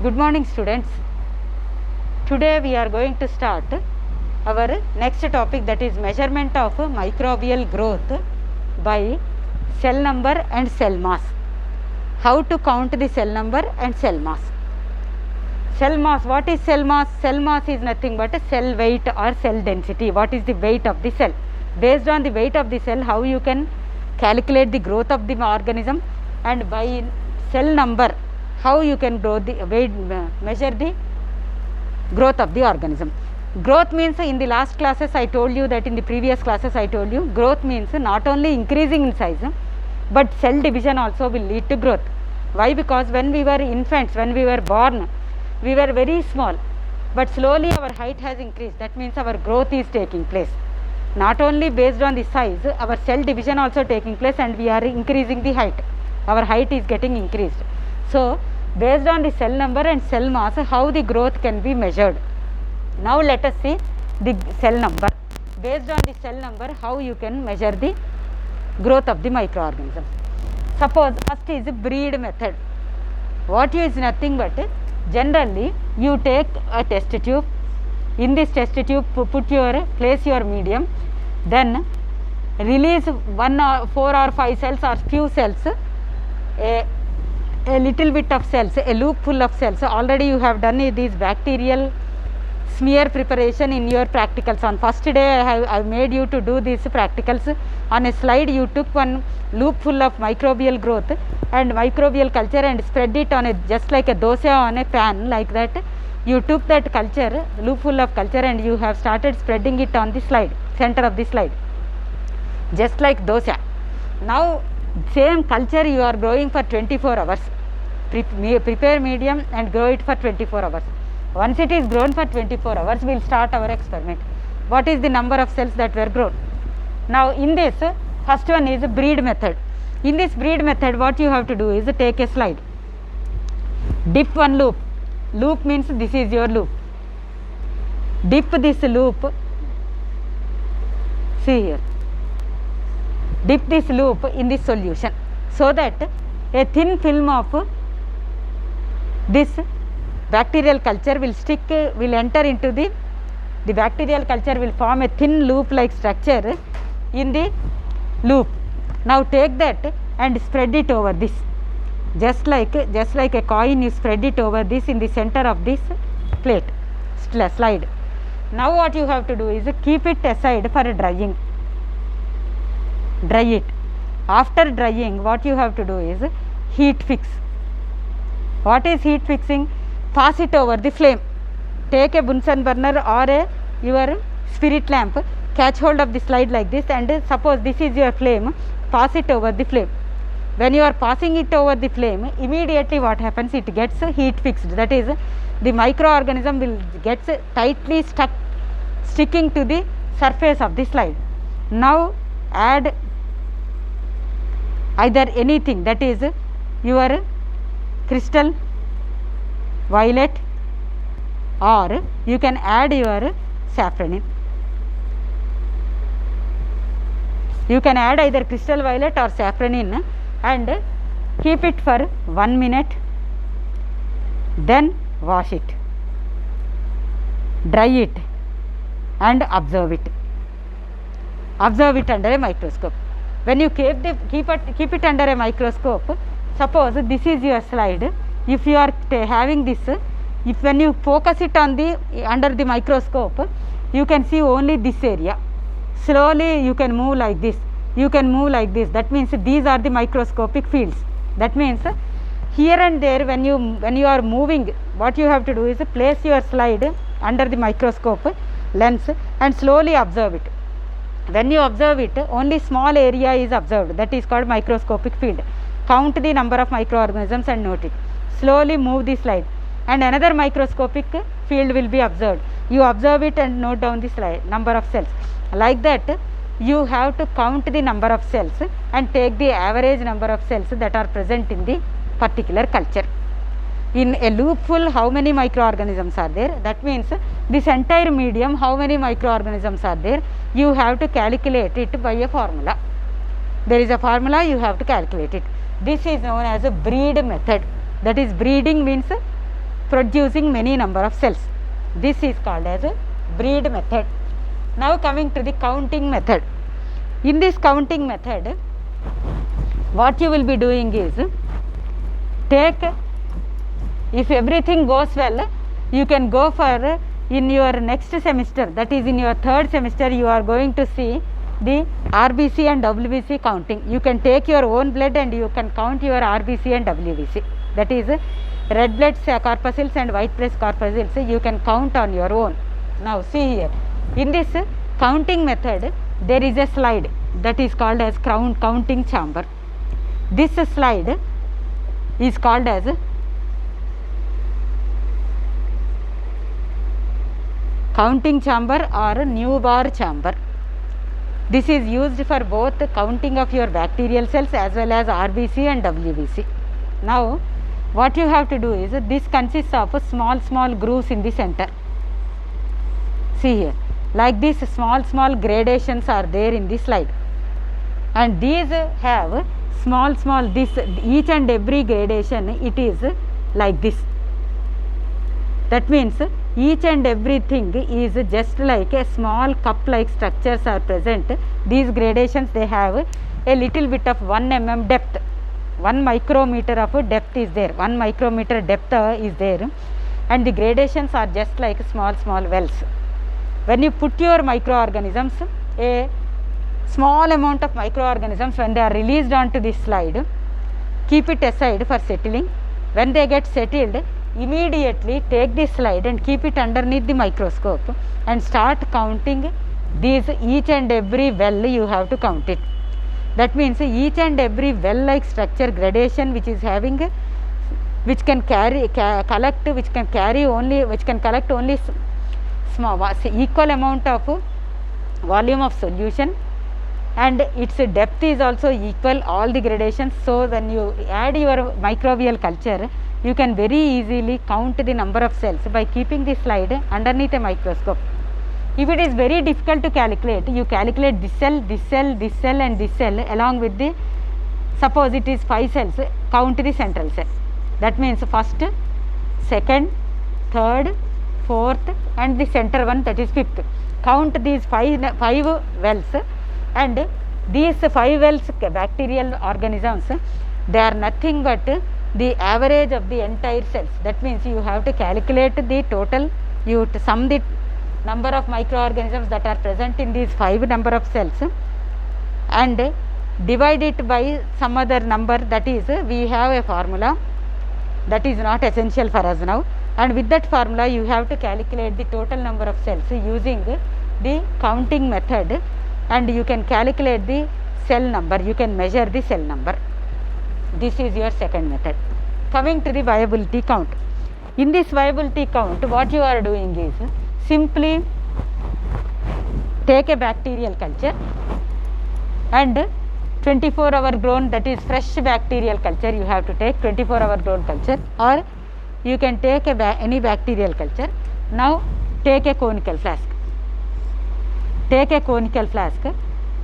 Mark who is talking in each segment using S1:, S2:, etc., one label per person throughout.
S1: Good morning, students. Today we are going to start our next topic, that is measurement of microbial growth by cell number and cell mass. How to count the cell number and cell mass. Cell mass, what is cell mass? Cell mass is nothing but cell weight or cell density. What is the weight of the cell? Based on the weight of the cell, how you can calculate the growth of the organism, and by cell number, how you can measure the growth of the organism. Growth means, in the last classes I told you that, in the previous classes I told you, growth means not only increasing in size, but cell division also will lead to growth. Why? Because when we were infants, when we were born, we were very small, but slowly our height has increased. That means our growth is taking place. Not only based on the size, our cell division also taking place, and we are increasing the height. Our height is getting increased. So based on the cell number and cell mass, how the growth can be measured. Now let us see the cell number. Based on the cell number, how you can measure the growth of the microorganism. Suppose first is breed method. What is nothing but, generally you take a test tube. In this test tube place your medium, then release 1 or 4 or 5 cells or few cells, a little bit of cells, a loop full of cells. Already you have done this bacterial smear preparation in your practicals. On first day I made you to do these practicals. On a slide you took one loop full of microbial growth and microbial culture and spread it on a, just like a dosa on a pan, like that. You took that culture, loop full of culture, and you have started spreading it on the slide, center of the slide, just like dosa. Now same culture you are growing for 24 hours. Prepare medium and grow it for 24 hours. Once it is grown for 24 hours, we will start our experiment. What is the number of cells that were grown? Now in this, first one is breed method. In this breed method, what you have to do is take a slide, dip one loop. Loop means this is your loop. Dip this loop, see here, dip this loop in this solution, so that a thin film of this bacterial culture will enter into the bacterial culture will form a thin loop like structure in the loop. Now take that and spread it over this, just like a coin, you spread it over this in the center of this plate slide. Now what you have to do is keep it aside for drying. Dry it. After drying, what you have to do is heat fix. What is heat fixing? Pass it over the flame. Take a Bunsen burner or your spirit lamp, catch hold of the slide like this, and suppose this is your flame, pass it over the flame. When you are passing it over the flame, immediately what happens? It gets heat fixed. That is, the microorganism will get tightly sticking to the surface of the slide. Now add either anything, that is your crystal violet, or you can add your safranin. You can add either crystal violet or safranin and keep it for 1 minute, then wash it, dry it and observe it. Observe it under a microscope. When you keep it under a microscope, suppose this is your slide. If you are having this, when you focus it on under the microscope, you can see only this area. Slowly you can move like this, you can move like this. That means these are the microscopic fields. That means here and there, when you are moving, what you have to do is place your slide under the microscope lens and slowly observe it. When you observe it, only small area is observed, that is called microscopic field. Count the number of microorganisms and note it. Slowly move the slide and another microscopic field will be observed. You observe it and note down the slide number of cells. Like that, you have to count the number of cells and take the average number of cells that are present in the particular culture. In a loop full, how many microorganisms are there? That means this entire medium, how many microorganisms are there? You have to calculate it by a formula. There is a formula, you have to calculate it. This is known as a breed method. That is, breeding means producing many number of cells. This is called as a breed method. Now coming to the counting method. In this counting method, what you will be doing is, if everything goes well, you can go for, in your next semester, that is in your third semester, you are going to see the RBC and WBC counting. You can take your own blood and you can count your RBC and WBC. That is red blood corpuscles and white blood corpuscles, you can count on your own. Now see here, in this counting method, there is a slide that is called as counting chamber. This slide is called as counting chamber or Neubauer chamber. This is used for both counting of your bacterial cells as well as RBC and WBC. Now what you have to do is, this consists of small grooves in the center. See here, like this small gradations are there in the slide, and these have small this, each and every gradation, it is like this. That means each and everything is just like a small cup like structures are present. These gradations, they have a little bit of 1 mm depth, 1 micrometer of depth is there, 1 micrometer depth is there, and the gradations are just like small wells. When you put your microorganisms, a small amount of microorganisms, when they are released onto this slide, keep it aside for settling. When they get settled, immediately take this slide and keep it underneath the microscope and start counting these, each and every well you have to count it. That means each and every well like structure gradation which is having, which can collect only small equal amount of volume of solution, and its depth is also equal, all the gradations. So when you add your microbial culture, you can very easily count the number of cells by keeping the slide underneath a microscope. If it is very difficult to calculate, you calculate this cell and this cell along with the, suppose it is 5 cells, count the central cell. That means first, second, third, fourth and the center one, that is fifth. Count these 5 wells, and these 5 wells bacterial organisms, they are nothing but the average of the entire cells. That means you have to calculate the total, you sum the number of microorganisms that are present in these 5 number of cells and divide it by some other number. That is, we have a formula that is not essential for us now, and with that formula you have to calculate the total number of cells using the counting method, and you can calculate the cell number, you can measure the cell number. This is your second method. Coming to the viability count. In this viability count, what you are doing is, simply take a bacterial culture and 24-hour grown, that is fresh bacterial culture you have to take, 24-hour grown culture, or you can take any bacterial culture. Now take a conical flask. Take a conical flask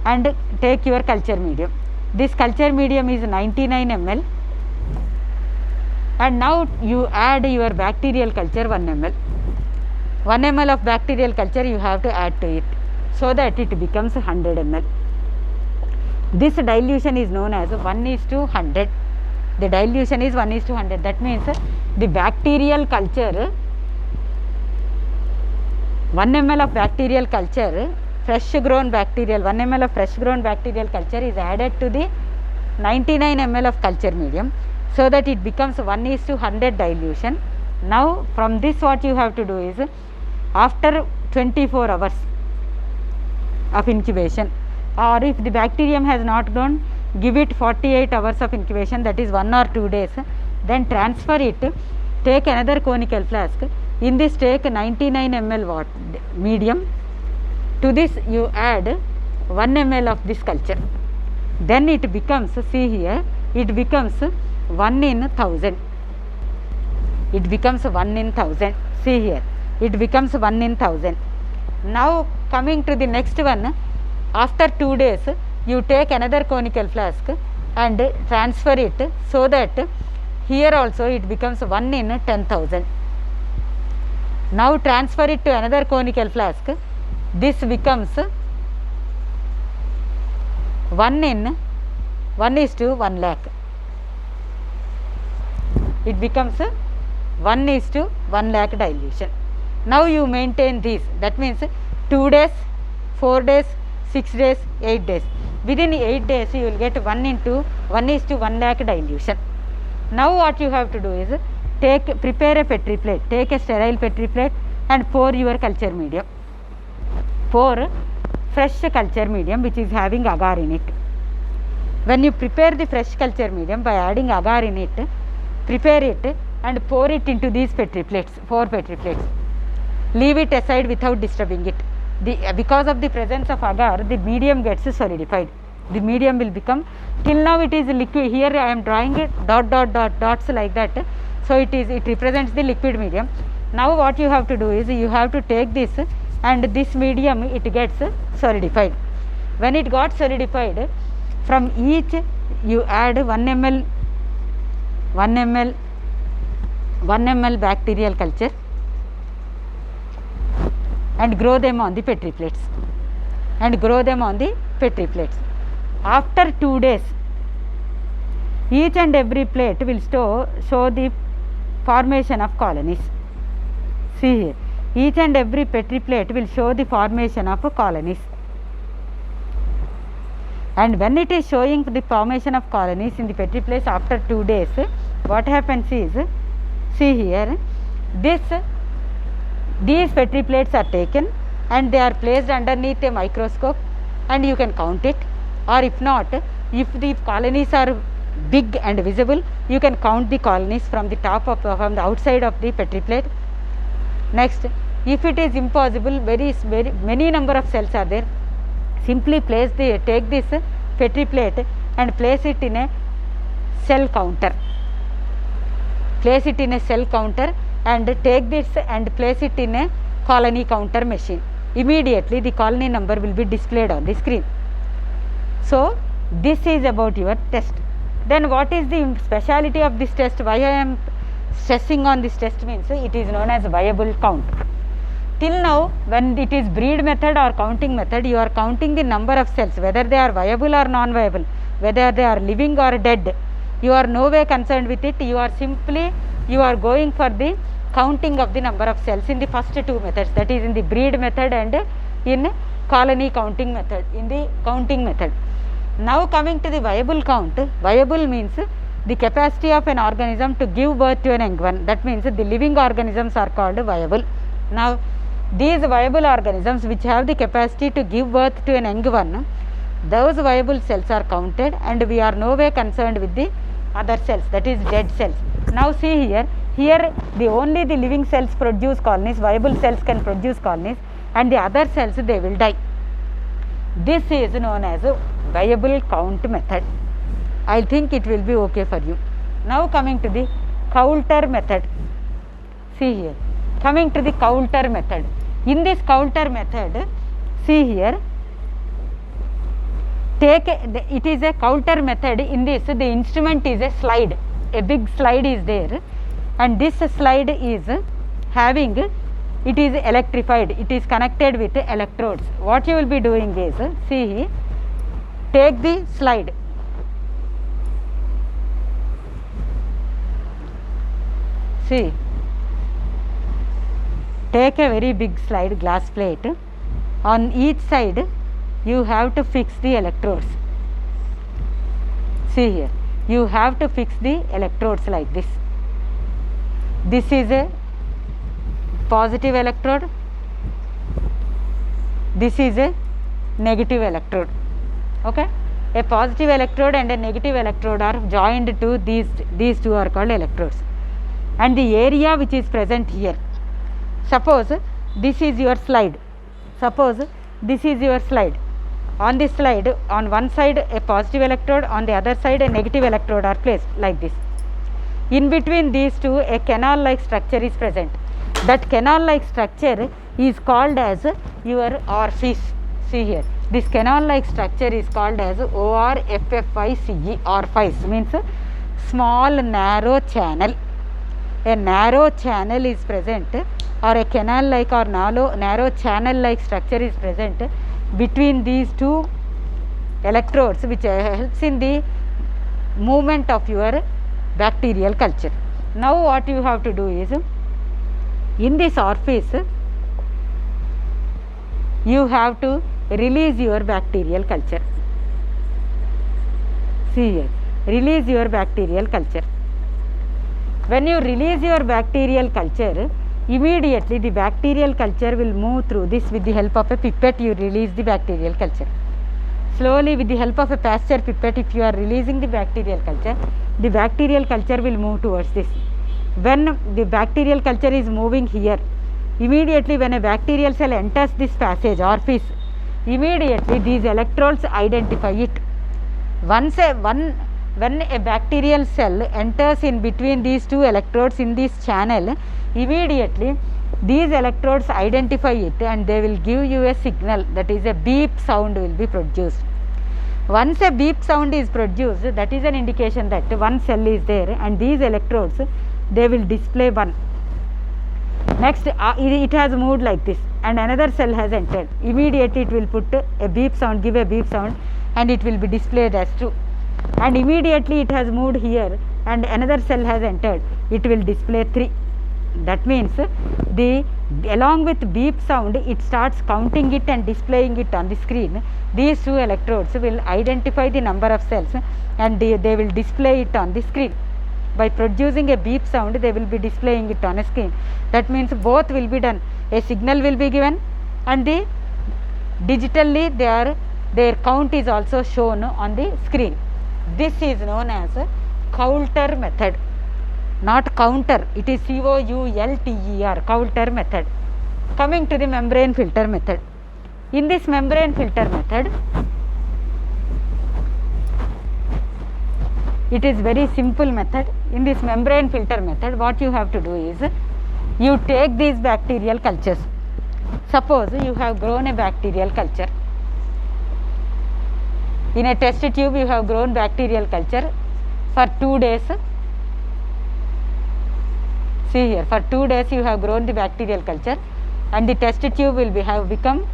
S1: and take your culture medium. This culture medium is 99 ml, and now you add your bacterial culture 1 ml. 1 ml of bacterial culture you have to add to it, so that it becomes 100 ml. This dilution is known as 1:100. The dilution is 1:100. That means the bacterial culture, 1 ml of bacterial culture, fresh grown bacterial, 1 ml of fresh grown bacterial culture is added to the 99 ml of culture medium, so that it becomes 1:100 dilution. Now from this what you have to do is, after 24 hours of incubation, or if the bacterium has not grown, give it 48 hours of incubation, that is 1 or 2 days, then transfer it, take another conical flask, in this take 99 ml medium, to this you add 1 ml of this culture, then it becomes, see here, it becomes 1 in 1000, it becomes 1 in 1000, see here, it becomes 1 in 1000. Now coming to the next one, after 2 days you take another conical flask and transfer it, so that here also it becomes 1 in 10,000. Now transfer it to another conical flask. This becomes 1:1 lakh. It becomes 1:1 lakh dilution. Now you maintain this. That means 2 days, 4 days, 6 days, 8 days. Within 8 days you will get 1:1 lakh dilution. Now what you have to do is prepare a Petri plate, take a sterile Petri plate and pour your culture medium. Pour fresh culture medium which is having agar in it. When you prepare the fresh culture medium by adding agar in it, prepare it and pour it into these Petri plates, 4 Petri plates. Leave it aside without disturbing it. Because of the presence of agar, the medium gets solidified. The medium will become, till now it is liquid. Here I am drawing it dots like that. So it represents the liquid medium. Now what you have to do is you have to take this and this medium it gets solidified. When it got solidified, from each you add 1 ml bacterial culture and grow them on the Petri plates. After 2 days, each and every plate will show the formation of colonies. See here, each and every Petri plate will show the formation of colonies. And when it is showing the formation of colonies in the Petri plates after 2 days, what happens is, see here, these Petri plates are taken and they are placed underneath a microscope and you can count it, or if not, if the colonies are big and visible, you can count the colonies from the outside of the Petri plate. Next, if it is impossible, very many number of cells are there, simply take this Petri plate and place it in a cell counter. And take this and place it in a colony counter machine. Immediately the colony number will be displayed on the screen. So this is about your test. Then what is the speciality of this test? Why I am stressing on this test means it is known as viable count. Till now, when it is breed method or counting method, you are counting the number of cells, whether they are viable or non-viable, whether they are living or dead. You are no way concerned with it. You are going for the counting of the number of cells in the first 2 methods, that is in the breed method and in colony counting method, in the counting method. Now coming to the viable count, viable means the capacity of an organism to give birth to an young one. That means the living organisms are called viable. Now these viable organisms which have the capacity to give birth to an young one, those viable cells are counted and we are no way concerned with the other cells, that is dead cells. Now see here only the living cells produce colonies, viable cells can produce colonies, and the other cells they will die. This is known as a viable count method. I think it will be okay for you. Now coming to the counter method. See here, coming to the counter method. In this counter method, see here, it is a counter method. In this, the instrument is a slide, a big slide is there, and this slide is having, it is electrified, it is connected with electrodes. What you will be doing is, see, take the slide, see, take a very big slide, glass plate. On each side you have to fix the electrodes. See here, you have to fix the electrodes like this. This is a positive electrode, this is a negative electrode. Okay, a positive electrode and a negative electrode are joined to these two are called electrodes. And the area which is present here, suppose this is your slide, on this slide, on one side a positive electrode, on the other side a negative electrode are placed like this. In between these two a canal like structure is present. That canal like structure is called as your orifice. See here, this canal like structure is called as ORFFICE. Orifice means small narrow channel. A narrow channel is present or a canal like or narrow channel like structure is present between these two electrodes, which helps in the movement of your bacterial culture. Now what you have to do is, in this orifice you have to release your bacterial culture. See here, release your bacterial culture. When you release your bacterial culture, immediately the bacterial culture will move through this. With the help of a pipette you release the bacterial culture. Slowly, with the help of a pasture pipette, if you are releasing the bacterial culture will move towards this. When the bacterial culture is moving here, immediately when a bacterial cell enters this passage orifice, immediately these electrodes identify it. When a bacterial cell enters in between these two electrodes in this channel, immediately these electrodes identify it and they will give you a signal, that is a beep sound will be produced. Once a beep sound is produced, that is an indication that one cell is there, and these electrodes, they will display 1. Next, it has moved like this and another cell has entered. Immediately it will put a beep sound, give a beep sound, and it will be displayed as 2. And immediately it has moved here and another cell has entered, it will display 3. That means along with beep sound, it starts counting it and displaying it on the screen. These two electrodes will identify the number of cells and they will display it on the screen. By producing a beep sound, they will be displaying it on a screen. That means both will be done. A signal will be given and digitally their count is also shown on the screen. This is known as Coulter method. Not counter, it is COULTER, Coulter method. Coming to the membrane filter method. In this membrane filter method, it is very simple method. In this membrane filter method, what you have to do is, you take these bacterial cultures. Suppose you have grown a bacterial culture. In a test tube you have grown bacterial culture for 2 days. See here, for 2 days you have grown the bacterial culture and the test tube will have become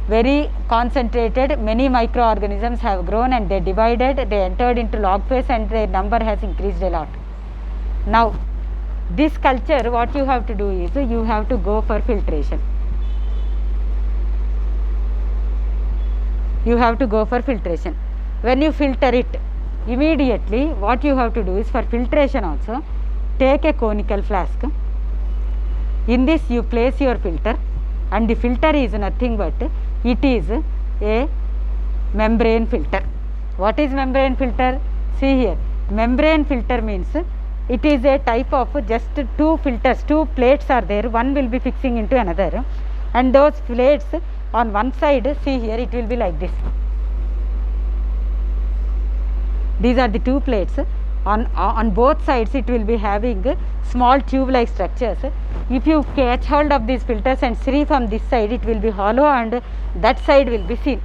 S1: very concentrated. Many microorganisms have grown and they divided, they entered into log phase and their number has increased a lot. Now this culture, what you have to do is, you have to go for filtration. You have to go for filtration. When you filter it, immediately what you have to do is, for filtration also, take a conical flask. In this you place your filter, and the filter is nothing but, it is a membrane filter. What is membrane filter? See here, membrane filter means it is a type of just 2 filters, 2 plates are there, one will be fixing into another, and those plates on one side, see here, it will be like this. These are the 2 plates. On both sides it will be having small tube like structures. If you catch hold of these filters and see from this side, it will be hollow and that side will be seen.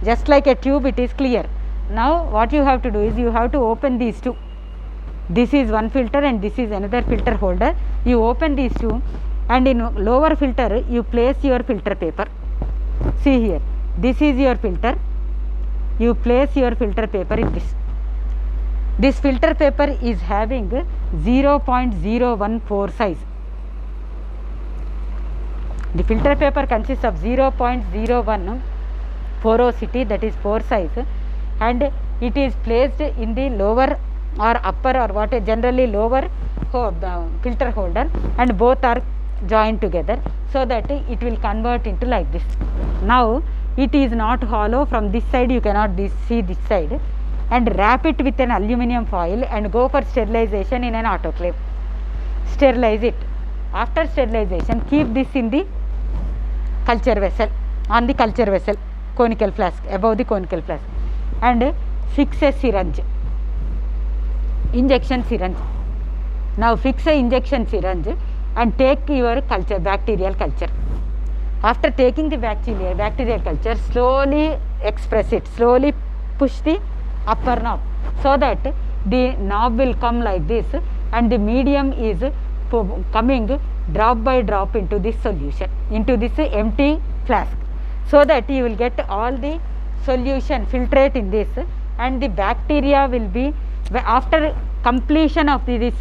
S1: Just like a tube, it is clear. Now what you have to do is, you have to open these 2. This is one filter and this is another filter holder. You open these 2 and in lower filter you place your filter paper. See here, this is your filter. You place your filter paper in this. This filter paper is having 0.014 size. The filter paper consists of 0.01 porosity, that is pore size, and it is placed in the lower or upper or what generally lower filter holder, and both are joined together so that it will convert into like this. Now it is not hollow. From this side you cannot see this side, and wrap it with an aluminum foil and go for sterilization in an autoclave. Sterilize it. After sterilization, keep this in the culture vessel, on the culture vessel, conical flask, above the conical flask, and fix a syringe, injection syringe. Now fix a injection syringe and take your culture, bacterial culture. After taking the bacterial culture, slowly express it, slowly push the upper knob so that the knob will come like this and the medium is coming drop by drop into this solution, into this empty flask, so that you will get all the solution filtrate in this, and the bacteria will be, after completion of this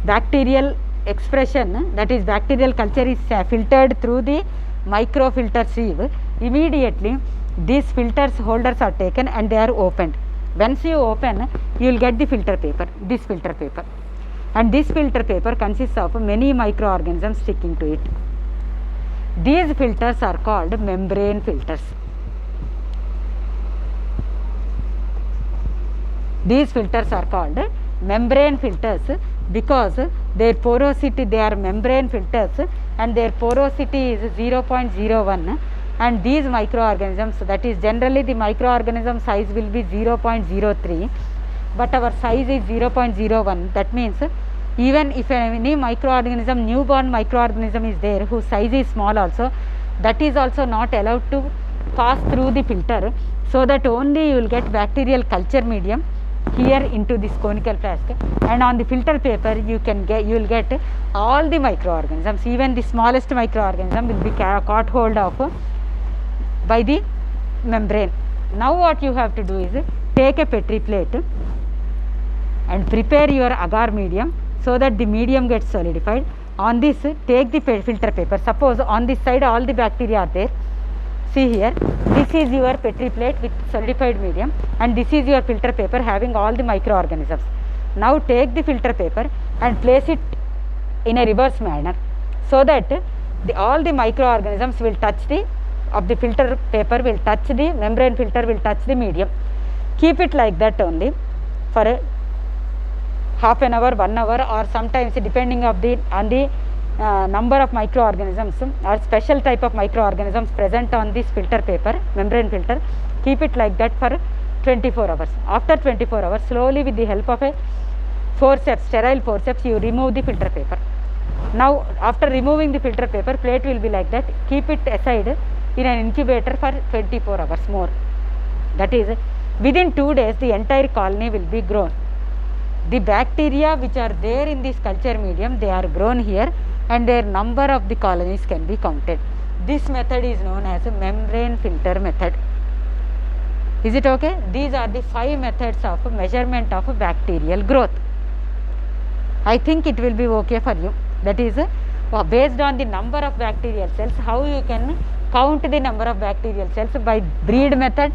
S1: bacterial expression, that is bacterial culture is filtered through the microfilter sieve. Immediately these filters holders are taken and they are opened. Once you open, you will get the filter paper, this filter paper, and this filter paper consists of many microorganisms sticking to it. These filters are called membrane filters. These filters are called membrane filters because their porosity, they are membrane filters and their porosity is 0.01, and these microorganisms, that is generally the microorganism size will be 0.03, but our size is 0.01. That means even if any microorganism, newborn microorganism is there whose size is small also, that is also not allowed to pass through the filter, so that only you will get bacterial culture medium here into this conical flask, and on the filter paper you will get all the microorganisms, even the smallest microorganism will be caught hold of by the membrane. Now what you have to do is take a Petri plate and prepare your agar medium so that the medium gets solidified. On this, take the filter paper. Suppose on this side all the bacteria are there. See here, this is your Petri plate with solidified medium, and this is your filter paper having all the microorganisms. Now take the filter paper and place it in a reverse manner, so that all the microorganisms will touch the filter paper, will touch the membrane filter, will touch the medium. Keep it like that only for half an hour, 1 hour, or sometimes depending on the number of microorganisms or special type of microorganisms present on this filter paper, membrane filter. Keep it like that for 24 hours. After 24 hours, slowly with the help of a forceps, sterile forceps, you remove the filter paper. Now after removing the filter paper, plate will be like that. Keep it aside in an incubator for 24 hours more. That is, within 2 days the entire colony will be grown. The bacteria which are there in this culture medium, they are grown here, and their number of the colonies can be counted. This method is known as a membrane filter method. Is it okay? These are the 5 methods of measurement of bacterial growth. I think it will be okay for you. That is, based on the number of bacterial cells, how you can count the number of bacterial cells by breed method,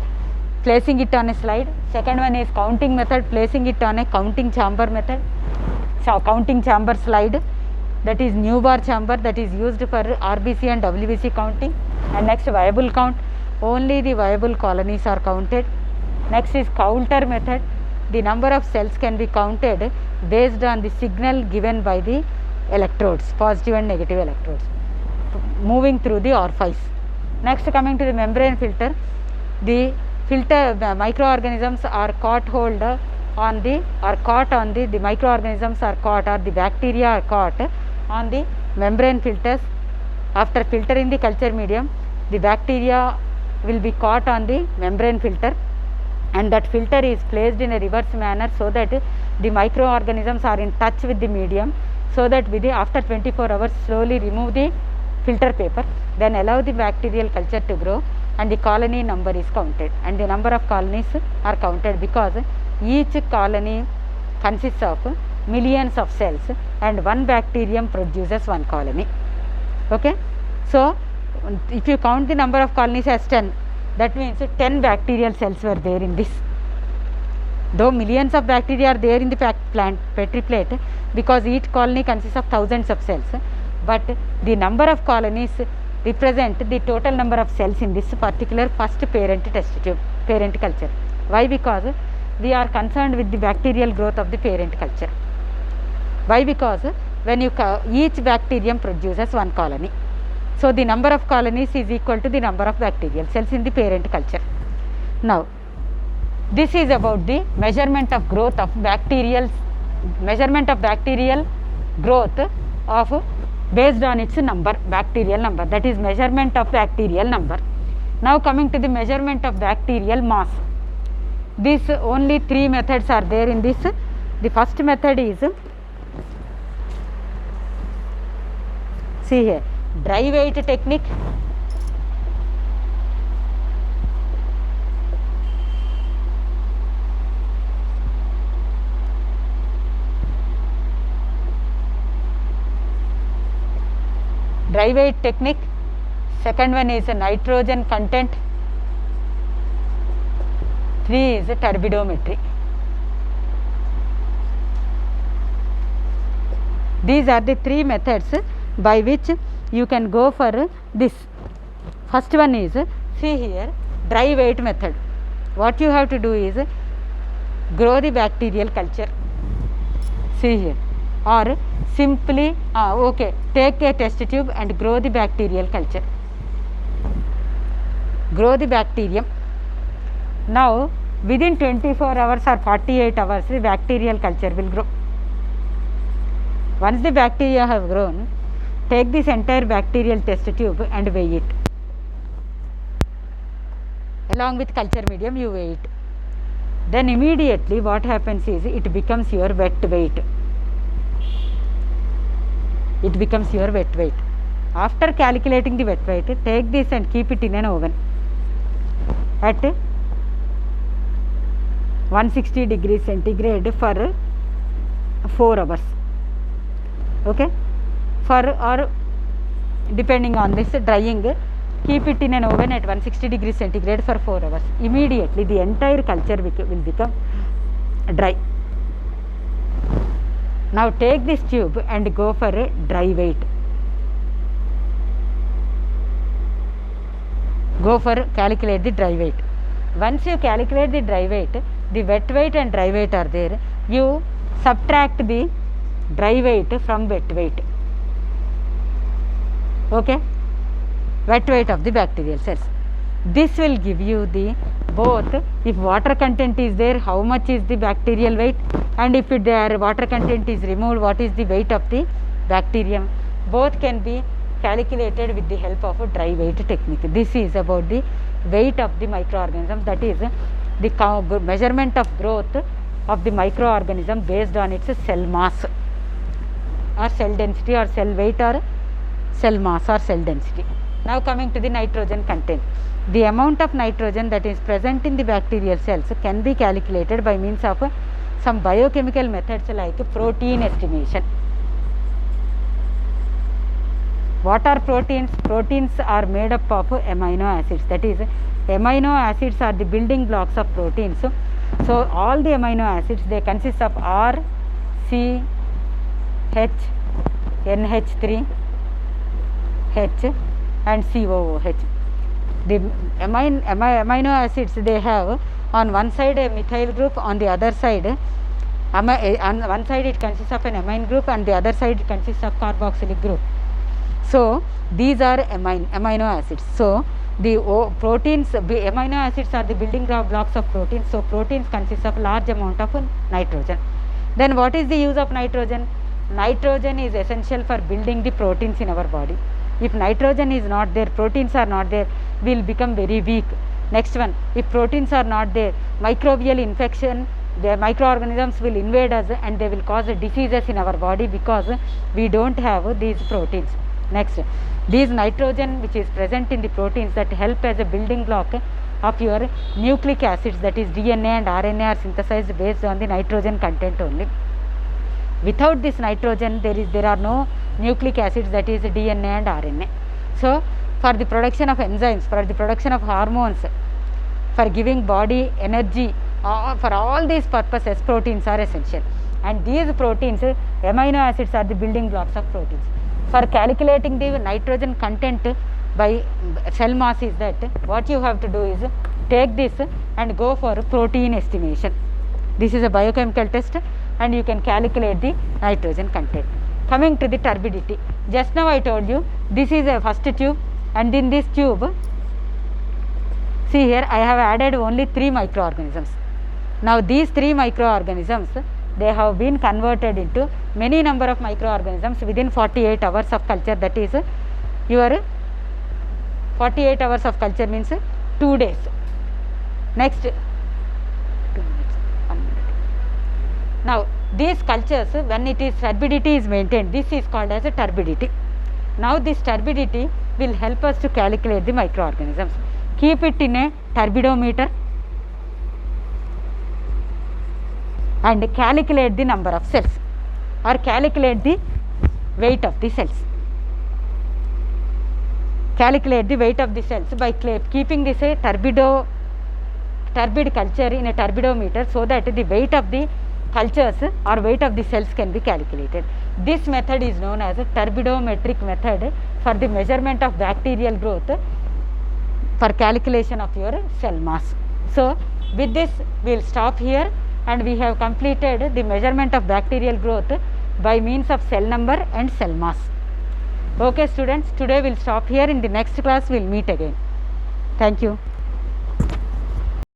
S1: placing it on a slide. Second one is counting method, placing it on a counting chamber method. So counting chamber slide, that is Newbar chamber, that is used for RBC and WBC counting. And next, viable count, only the viable colonies are counted. Next is counter method, the number of cells can be counted based on the signal given by the electrodes, positive and negative electrodes, moving through the orifice. Next, coming to the membrane filter, the microorganisms are caught on the microorganisms are caught, or the bacteria are caught on the membrane filters. After filtering the culture medium, the bacteria will be caught on the membrane filter, and that filter is placed in a reverse manner, so that the microorganisms are in touch with the medium, so that after 24 hours slowly remove the filter paper, then allow the bacterial culture to grow, and the colony number is counted, and the number of colonies are counted because each colony consists of millions of cells, and one bacterium produces one colony. Okay, so if you count the number of colonies as 10, that means 10 bacterial cells were there in this. Though millions of bacteria are there in the Petri plate, because each colony consists of thousands of cells, but the number of colonies represent the total number of cells in this particular first parent test tube, parent culture. Why? Because we are concerned with the bacterial growth of the parent culture. Why? Because when each bacterium produces one colony, so the number of colonies is equal to the number of bacterial cells in the parent culture. Now this is about the measurement of growth of bacterial growth of based on its number, bacterial number, that is measurement of bacterial number. Now coming to the measurement of bacterial mass, these only 3 methods are there in this. The first method is See here, dry weight technique. Dry weight technique. Second one is nitrogen content. 3 is turbidometry. These are the 3 methods by which you can go for this. First one is, see here, dry weight method. What you have to do is grow the bacterial culture. See here, or simply take a test tube and grow the bacterial culture. Grow the bacterium. Now within 24 hours or 48 hours the bacterial culture will grow. Once the bacteria have grown, take this entire bacterial test tube and weigh it. Along with culture medium you weigh it. Then immediately what happens is it becomes your wet weight. It becomes your wet weight. After calculating the wet weight, take this and keep it in an oven at 160 degrees centigrade for 4 hours. Okay, or depending on this drying, keep it in an oven at 160 degrees centigrade for 4 hours. Immediately the entire culture will become dry. Now take this tube and go for a dry weight. Go for calculate the dry weight. Once you calculate the dry weight, the wet weight and dry weight are there. You subtract the dry weight from wet weight. Okay, wet weight of the bacterial cells. This will give you the both, if water content is there, how much is the bacterial weight, and if their water content is removed, what is the weight of the bacterium. Both can be calculated with the help of a dry weight technique. This is about the weight of the microorganism, that is the measurement of growth of the microorganism based on its cell mass or cell density or cell weight or cell mass or cell density. Now coming to the nitrogen content. The amount of nitrogen that is present in the bacterial cells can be calculated by means of some biochemical methods like protein estimation. What are proteins? Proteins are made up of amino acids, that is amino acids are the building blocks of proteins. So all the amino acids, they consist of R, C, H, NH3, H and COOH. The amino acids, they have on one side a methyl group, on the other side on one side it consists of an amine group, and the other side it consists of carboxylic group. So these are amino acids. So the proteins, amino acids are the building blocks of proteins. So proteins consist of large amount of nitrogen. Then what is the use of nitrogen? Nitrogen is essential for building the proteins in our body. If nitrogen is not there, proteins are not there, we will become very weak. Next one, if proteins are not there, microbial infection, the microorganisms will invade us and they will cause diseases in our body because we don't have these proteins. Next, these nitrogen which is present in the proteins that help as a building block of your nucleic acids, that is DNA and RNA, are synthesized based on the nitrogen content only. Without this nitrogen, there are no nucleic acids, that is DNA and RNA. So for the production of enzymes, for the production of hormones, for giving body energy, for all these purposes, proteins are essential. And these proteins, amino acids, are the building blocks of proteins. For calculating the nitrogen content by cell mass is that what you have to do is take this and go for protein estimation. This is a biochemical test and you can calculate the nitrogen content. Coming to the turbidity, just now I told you this is a first tube, and in this tube, see here I have added only 3 microorganisms. Now these 3 microorganisms, they have been converted into many number of microorganisms within 48 hours of culture, that is your 48 hours of culture means 2 days. Next, 2 minutes, 1 minute. Now these cultures, when it is turbidity is maintained, this is called as a turbidity. Now this turbidity will help us to calculate the microorganisms. Keep it in a turbidometer and calculate the number of cells or calculate the weight of the cells. Calculate the weight of the cells by keeping this a turbid culture in a turbidometer, so that the weight of the cultures or weight of the cells can be calculated. This method is known as a turbidometric method for the measurement of bacterial growth for calculation of your cell mass. So with this we will stop here, and we have completed the measurement of bacterial growth by means of cell number and cell mass. Okay students, today we will stop here. In the next class we will meet again. Thank you.